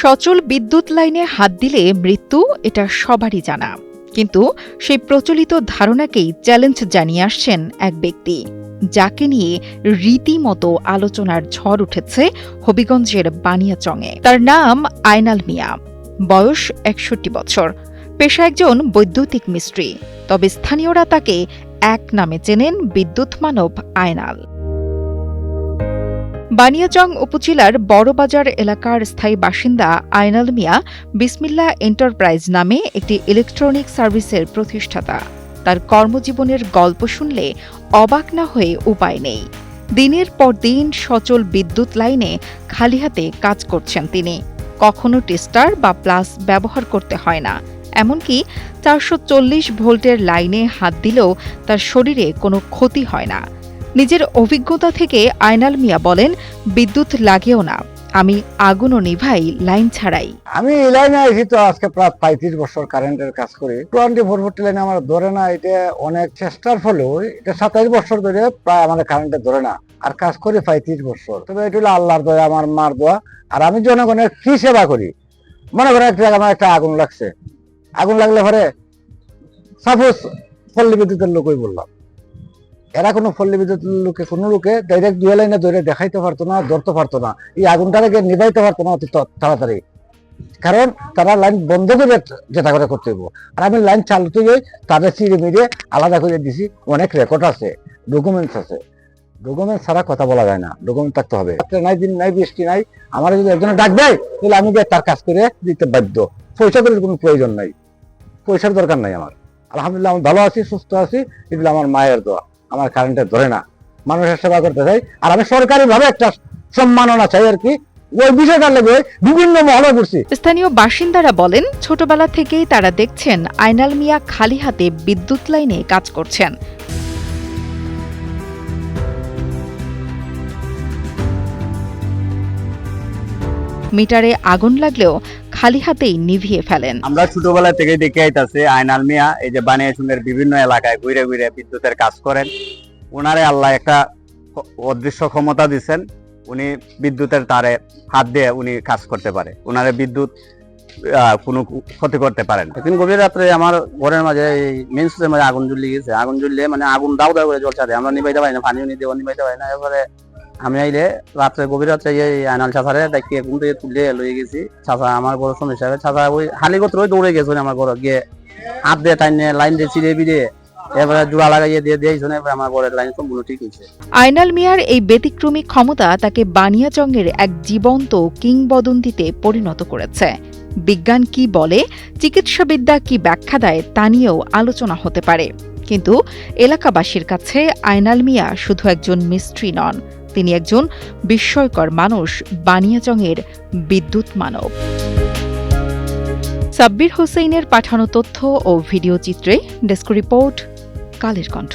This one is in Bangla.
সচল বিদ্যুৎ লাইনে হাত দিলে মৃত্যু এটা সবারই জানা, কিন্তু সেই প্রচলিত ধারণাকেই চ্যালেঞ্জ জানিয়ে আসছেন এক ব্যক্তি, যাকে নিয়ে রীতিমতো আলোচনার ঝড় উঠেছে হবিগঞ্জের বানিয়াচংয়ে। তার নাম আয়নাল মিয়া, বয়স ৬১ বছর, পেশা একজন বৈদ্যুতিক মিস্ত্রি। তবে স্থানীয়রা তাকে এক নামে চেনেন, বিদ্যুৎ মানব আয়নাল। বানিয়াচং উপজেলার বড়বাজার এলাকার স্থায়ী বাসিন্দা আয়নাল মিয়া বিসমিল্লা এন্টারপ্রাইজ নামে একটি ইলেকট্রনিক সার্ভিসের প্রতিষ্ঠাতা। তার কর্মজীবনের গল্প শুনলে অবাক না হয়ে উপায় নেই। দিনের পর দিন সচল বিদ্যুৎ লাইনে খালি হাতে কাজ করছেন তিনি। কখনো টেস্টার বা প্লাস ব্যবহার করতে হয় না, এমনকি ৪৪০ ভোল্টের লাইনে হাত দিলেও তার শরীরে কোনো ক্ষতি হয় না। নিজের অভিজ্ঞতা থেকে আয়নাল মিয়া বলেন, বিদ্যুৎ লাগেও না, আমি আগুনও নিভাই লাইন ছাড়াই। আমি এই লাইনে আছি তো আজকে প্রায় ৩৫ বছর কারেন্টের কাজ করি। 24 লাইনে আমার ধরে না, এটা অনেক চেষ্টার ফলেও এটা ২৭ বছর ধরে প্রায় আমাদের কারেন্টে ধরে না, আর কাজ করি ৩৫ বছর। তবে এটা হলো আল্লাহর দয়া, আমার মার দোয়া। আর আমি জনগণের কি সেবা করি, মনে করেন আমার একটা আগুন লাগছে, আগুন লাগলে পরে সাপোজ পল্লী বিদ্যুতের লোকই বললাম, এরা কোনো পল্লী বিদ্যুতের লোকে কোনো লোকে ডাইরেক্ট ২ লাইনে ধরে দেখাইতে পারতো না, ধরতে পারতো না, এই আগুনটাকে নিভাইতে পারতো না অতি তাড়াতাড়ি, কারণ তারা লাইন বন্ধ করে যেটা করে করতে হইব। আর আমি লাইন চালাতে গিয়ে তাদের চিড়ে মিড়ে আলাদা করে দিছি, অনেক রেকর্ড আছে, ডকুমেন্টস আছে। ডকুমেন্টস ছাড়া কথা বলা যায় না, ডকুমেন্ট থাকতে হবে। নাই দিন নাই বৃষ্টি নাই, আমার যদি একজনে ডাক দেয় তাহলে আমি তার কাজ করে দিতে বাধ্য। পয়সা করার কোনো প্রয়োজন নাই, পয়সার দরকার নাই আমার। আলহামদুলিল্লাহ আমি ভালো আছি, সুস্থ আছি, এগুলো আমার মায়ের দোয়া। আমার কারেন্টে ধরে না, মানুষের সেবা করতে চাই, আর আমি সরকারি ভাবে একটা সম্মাননা চাই আর কি, ওই বিষয়টা লেগে বিভিন্ন মহলে ঘুরছি। স্থানীয় বাসিন্দারা বলেন, ছোটবেলা থেকেই তারা দেখছেন আয়নাল মিয়া খালি হাতে বিদ্যুৎ লাইনে কাজ করছেন। মিটারে আগুন লাগলেও খালি হাতেই নিভিয়ে ফেলেন। আমরা ছোটবেলা থেকে দেখে আইতাছি আয়নাল মিয়া এই যে বানিয়াচংয়ের বিভিন্ন এলাকায় ঘুরে ঘুরে বিদ্যুতের কাজ করেন। ওনারে আল্লাহ একটা অদৃশ্য ক্ষমতা দিচ্ছেন, উনি বিদ্যুতের তারে হাত দিয়ে উনি কাজ করতে পারে, ওনারে বিদ্যুৎ কোনো ক্ষতি করতে পারেন। এখন গভীর রাত্রে আমার ঘরের মাঝে মেন সুইচের মাঝে আগুন জ্বলে গেছে, আগুন জ্বললে মানে আগুন দাও দাও করে জ্বলছে, আমরা নিবাইতে পারি না, পানিও নিবাইতে পারি না। এবারে আমি আইলে রাত্রে গভীর রাত্রে আয়নাল চাচারে ডাকিয়ে ঘুম থেকে তুলে লয়ে গেছি। চাচা আমার বড় সমস্যা, চাচা ওই হালিগত্র দৌড়ে গেছে আমার ঘর গিয়ে হাত দিয়ে টাইনে লাইন দিয়ে ছিঁড়ে বিড়ে এবারে জোড়া লাগাইয়ে দিয়ে দিয়েছে, এবার আমার ঘরের লাইন সম্পূর্ণ ঠিক হয়েছে। আয়নাল মিয়ার এই ব্যতিক্রমী ক্ষমতা তাকে বানিয়াচংয়ের এক জীবন্ত কিংবদন্তিতে পরিণত করেছে। বিজ্ঞান কি বলে, চিকিৎসাবিদ্যা কি ব্যাখ্যা দেয়, তা নিয়েও আলোচনা হতে পারে, কিন্তু এলাকাবাসীর কাছে আয়নাল মিয়া শুধু একজন মিস্ত্রি নন, তিনি একজন বিস্ময়কর মানুষ, বানিয়াচংয়ের বিদ্যুৎ মানব। সাব্বির হোসেইনের পাঠানো তথ্য ও ভিডিও চিত্রে ডেস্ক রিপোর্ট, কালের কণ্ঠ।